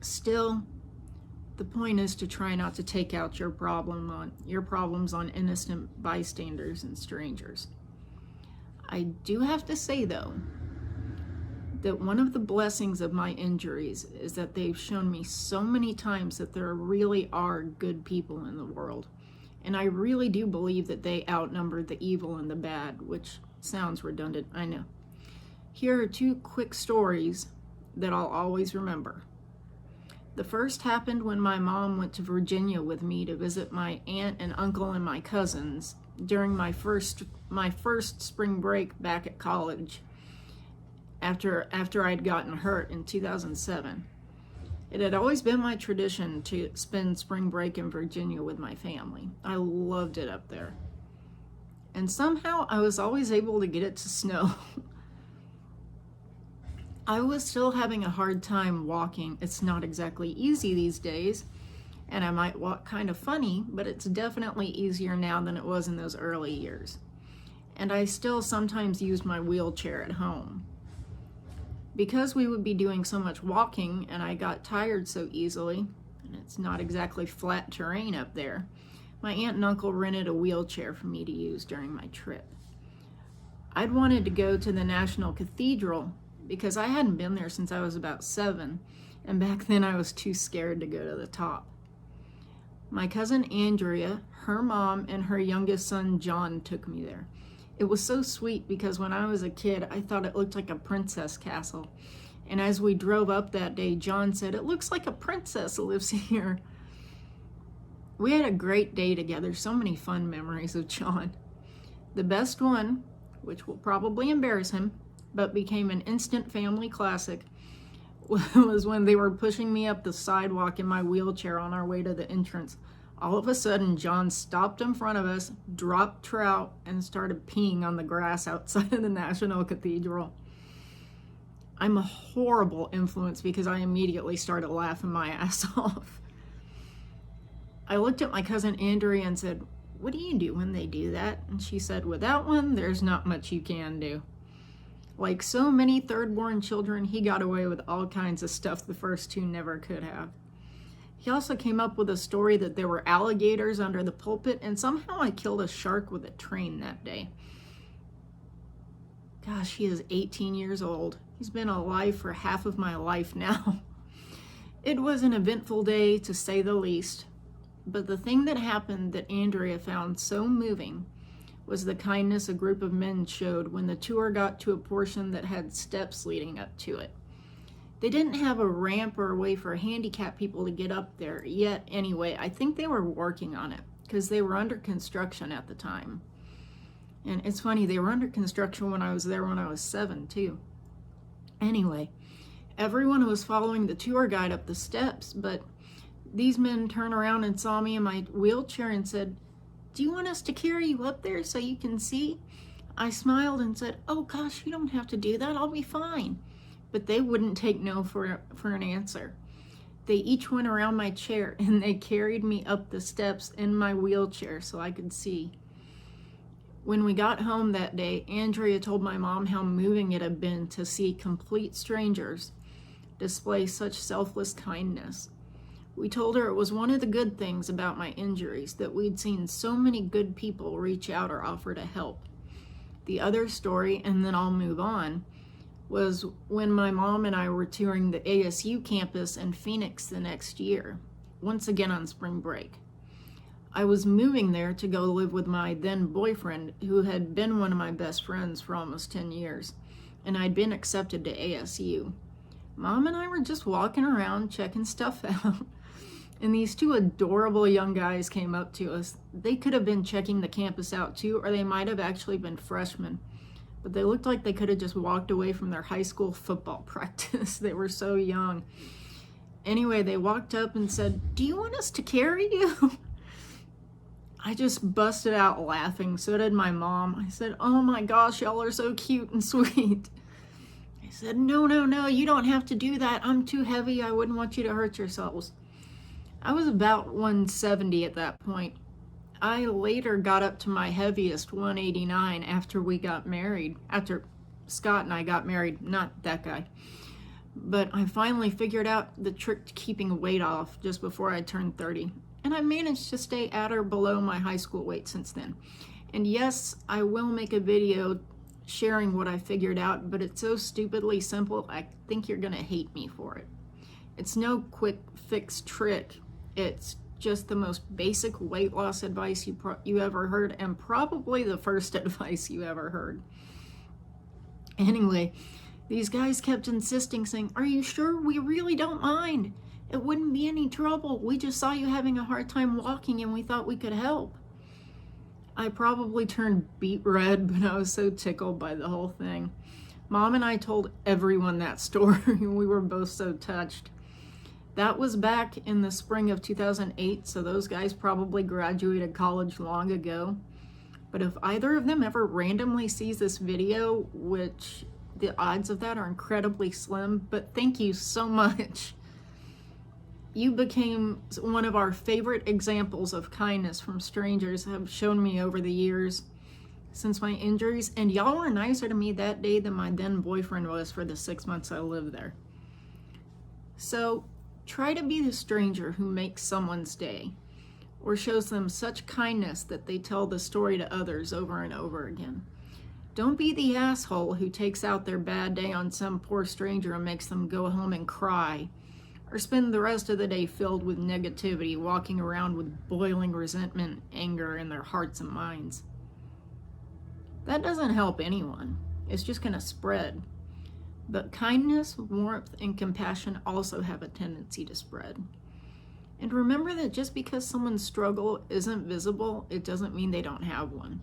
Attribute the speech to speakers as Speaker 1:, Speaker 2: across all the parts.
Speaker 1: Still, the point is to try not to take out your problems on innocent bystanders and strangers. I do have to say, though, that one of the blessings of my injuries is that they've shown me so many times that there really are good people in the world. And I really do believe that they outnumber the evil and the bad, which sounds redundant, I know. Here are 2 quick stories that I'll always remember. The first happened when my mom went to Virginia with me to visit my aunt and uncle and my cousins during my first spring break back at college after I'd gotten hurt in 2007. It had always been my tradition to spend spring break in Virginia with my family. I loved it up there. And somehow I was always able to get it to snow. I was still having a hard time walking. It's not exactly easy these days, and I might walk kind of funny, but it's definitely easier now than it was in those early years. And I still sometimes use my wheelchair at home. Because we would be doing so much walking and I got tired so easily, and it's not exactly flat terrain up there, my aunt and uncle rented a wheelchair for me to use during my trip. I'd wanted to go to the National Cathedral because I hadn't been there since I was about 7, and back then I was too scared to go to the top. My cousin Andrea, her mom, and her youngest son John took me there. It was so sweet because when I was a kid, I thought it looked like a princess castle. And as we drove up that day, John said, "It looks like a princess lives here." We had a great day together, so many fun memories of John. The best one, which will probably embarrass him, but became an instant family classic, was when they were pushing me up the sidewalk in my wheelchair on our way to the entrance. All of a sudden, John stopped in front of us, dropped trout, and started peeing on the grass outside of the National Cathedral. I'm a horrible influence because I immediately started laughing my ass off. I looked at my cousin Andrea and said, "What do you do when they do that?" And she said, "Without one, there's not much you can do." Like so many third-born children, he got away with all kinds of stuff the first 2 never could have. He also came up with a story that there were alligators under the pulpit, and somehow I killed a shark with a train that day. Gosh, he is 18 years old. He's been alive for half of my life now. It was an eventful day, to say the least. But the thing that happened that Andrea found so moving was the kindness a group of men showed when the tour got to a portion that had steps leading up to it. They didn't have a ramp or a way for handicapped people to get up there yet anyway. I think they were working on it because they were under construction at the time. And it's funny, they were under construction when I was there when I was 7 too. Anyway, everyone was following the tour guide up the steps, but these men turned around and saw me in my wheelchair and said, "Do you want us to carry you up there so you can see?" I smiled and said, "Oh gosh, you don't have to do that, I'll be fine." But they wouldn't take no for an answer. They each went around my chair and they carried me up the steps in my wheelchair so I could see. When we got home that day, Andrea told my mom how moving it had been to see complete strangers display such selfless kindness. We told her it was one of the good things about my injuries, that we'd seen so many good people reach out or offer to help. The other story, and then I'll move on, was when my mom and I were touring the ASU campus in Phoenix the next year, once again on spring break. I was moving there to go live with my then boyfriend, who had been one of my best friends for almost 10 years, and I'd been accepted to ASU. Mom and I were just walking around checking stuff out, and these 2 adorable young guys came up to us. They could have been checking the campus out too, or they might have actually been freshmen, but they looked like they could have just walked away from their high school football practice. They were so young. Anyway, they walked up and said, "Do you want us to carry you?" I just busted out laughing. So did my mom. I said, "Oh my gosh, y'all are so cute and sweet." I said, No, you don't have to do that. I'm too heavy. I wouldn't want you to hurt yourselves." I was about 170 at that point. I later got up to my heaviest 189 after we got married, after Scott and I got married, not that guy. But I finally figured out the trick to keeping weight off just before I turned 30. And I managed to stay at or below my high school weight since then. And yes, I will make a video sharing what I figured out, but it's so stupidly simple, I think you're gonna hate me for it. It's no quick fix trick. It's just the most basic weight loss advice you ever heard, and probably the first advice you ever heard. Anyway, these guys kept insisting, saying, "Are you sure? We really don't mind. It wouldn't be any trouble. We just saw you having a hard time walking and we thought we could help." I probably turned beet red, but I was so tickled by the whole thing. Mom and I told everyone that story. We were both so touched. That was back in the spring of 2008, so those guys probably graduated college long ago. But if either of them ever randomly sees this video, which the odds of that are incredibly slim, but thank you so much. You became one of our favorite examples of kindness from strangers have shown me over the years since my injuries, and y'all were nicer to me that day than my then boyfriend was for the 6 months I lived there. So try to be the stranger who makes someone's day or shows them such kindness that they tell the story to others over and over again. Don't be the asshole who takes out their bad day on some poor stranger and makes them go home and cry, or spend the rest of the day filled with negativity, walking around with boiling resentment, anger in their hearts and minds. That doesn't help anyone. It's just going to spread. But kindness, warmth, and compassion also have a tendency to spread. And remember that just because someone's struggle isn't visible, it doesn't mean they don't have one.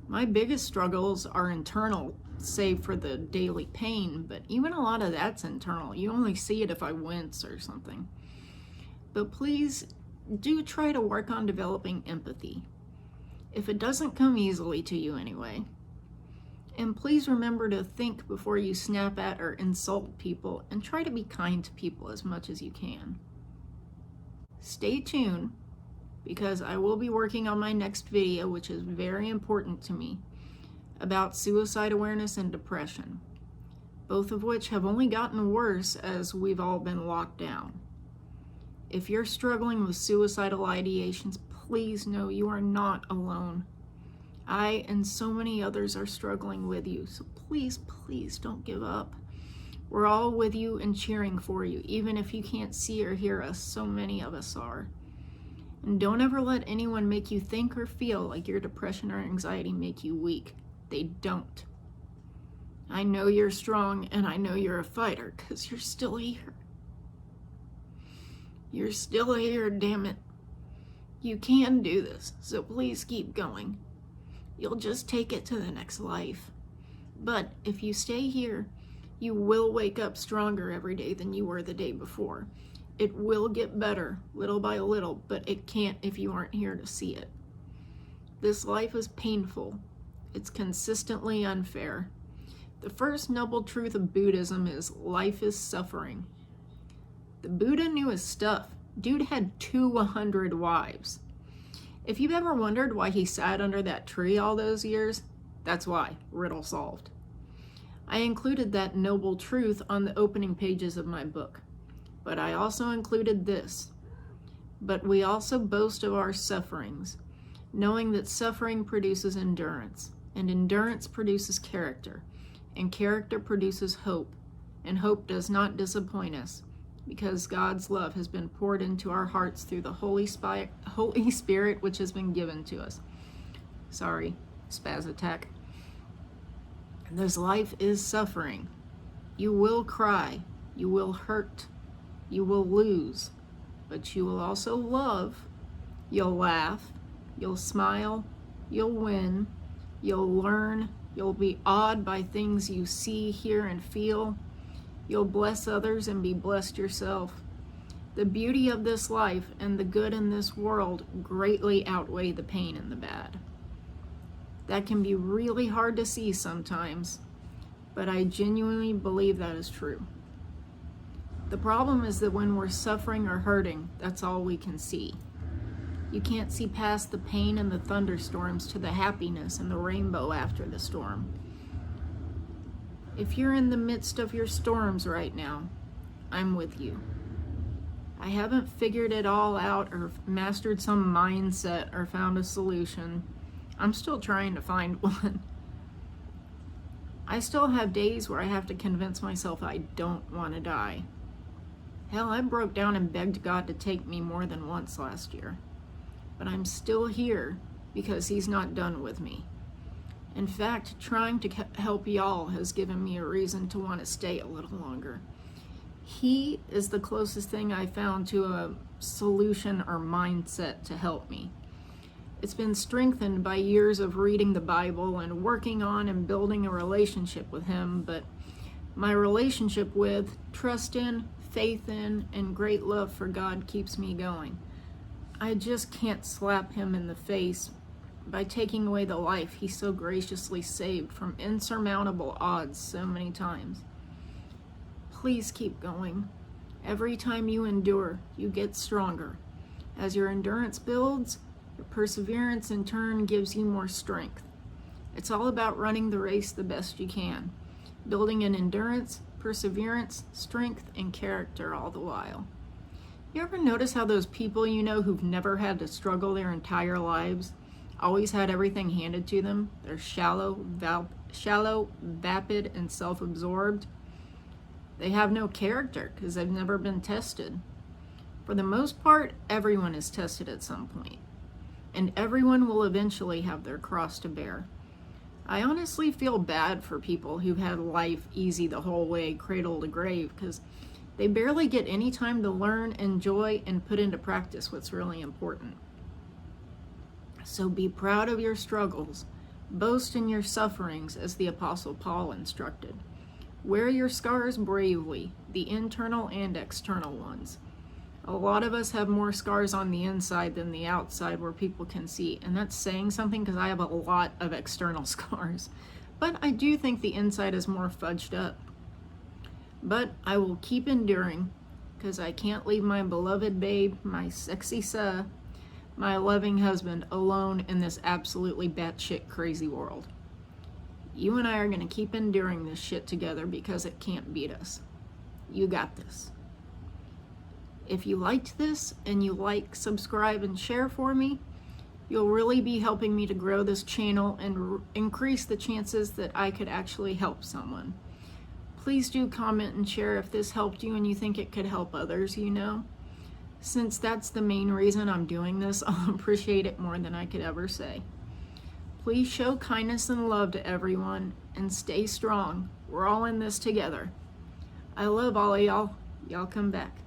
Speaker 1: My biggest struggles are internal, save for the daily pain, but even a lot of that's internal. You only see it if I wince or something. But please do try to work on developing empathy, if it doesn't come easily to you anyway. And please remember to think before you snap at or insult people, and try to be kind to people as much as you can. Stay tuned, because I will be working on my next video, which is very important to me, about suicide awareness and depression, both of which have only gotten worse as we've all been locked down. If you're struggling with suicidal ideations, please know you are not alone. I and so many others are struggling with you, so please, please don't give up. We're all with you and cheering for you, even if you can't see or hear us, so many of us are. And don't ever let anyone make you think or feel like your depression or anxiety make you weak. They don't. I know you're strong, and I know you're a fighter, because you're still here. You're still here, damn it. You can do this, so please keep going. You'll just take it to the next life. But if you stay here, you will wake up stronger every day than you were the day before. It will get better, little by little, but it can't if you aren't here to see it. This life is painful. It's consistently unfair. The first noble truth of Buddhism is life is suffering. The Buddha knew his stuff. Dude had 200 wives. If you've ever wondered why he sat under that tree all those years, that's why. Riddle solved. I included that noble truth on the opening pages of my book, but I also included this. But we also boast of our sufferings, knowing that suffering produces endurance, and endurance produces character, and character produces hope, and hope does not disappoint us, because God's love has been poured into our hearts through the Holy Spirit which has been given to us. Sorry, spaz attack. This life is suffering. You will cry, you will hurt, you will lose, but you will also love, you'll laugh, you'll smile, you'll win, you'll learn, you'll be awed by things you see, hear, and feel. You'll bless others and be blessed yourself. The beauty of this life and the good in this world greatly outweigh the pain and the bad. That can be really hard to see sometimes, but I genuinely believe that is true. The problem is that when we're suffering or hurting, that's all we can see. You can't see past the pain and the thunderstorms to the happiness and the rainbow after the storm. If you're in the midst of your storms right now, I'm with you. I haven't figured it all out or mastered some mindset or found a solution. I'm still trying to find one. I still have days where I have to convince myself I don't want to die. Hell, I broke down and begged God to take me more than once last year. But I'm still here because He's not done with me. In fact, trying to help y'all has given me a reason to want to stay a little longer. He is the closest thing I found to a solution or mindset to help me. It's been strengthened by years of reading the Bible and working on and building a relationship with Him, but my relationship with, trust in, faith in, and great love for God keeps me going. I just can't slap Him in the face by taking away the life He so graciously saved from insurmountable odds so many times. Please keep going. Every time you endure, you get stronger. As your endurance builds, your perseverance in turn gives you more strength. It's all about running the race the best you can, building an endurance, perseverance, strength, and character all the while. You ever notice how those people you know who've never had to struggle their entire lives always had everything handed to them? They're shallow, vapid, and self-absorbed. They have no character because they've never been tested. For the most part, everyone is tested at some point, and everyone will eventually have their cross to bear. I honestly feel bad for people who've had life easy the whole way, cradle to grave, because they barely get any time to learn, enjoy, and put into practice what's really important. So be proud of your struggles. Boast in your sufferings, as the Apostle Paul instructed. Wear your scars bravely, the internal and external ones. A lot of us have more scars on the inside than the outside where people can see, and that's saying something because I have a lot of external scars. But I do think the inside is more fudged up. But I will keep enduring because I can't leave my beloved babe, my sexy my loving husband alone in this absolutely batshit crazy world. You and I are going to keep enduring this shit together because it can't beat us. You got this. If you liked this and you like, subscribe, and share for me, you'll really be helping me to grow this channel and increase the chances that I could actually help someone. Please do comment and share if this helped you and you think it could help others you know. Since that's the main reason I'm doing this, I'll appreciate it more than I could ever say. Please show kindness and love to everyone and stay strong. We're all in this together. I love all of y'all. Y'all come back.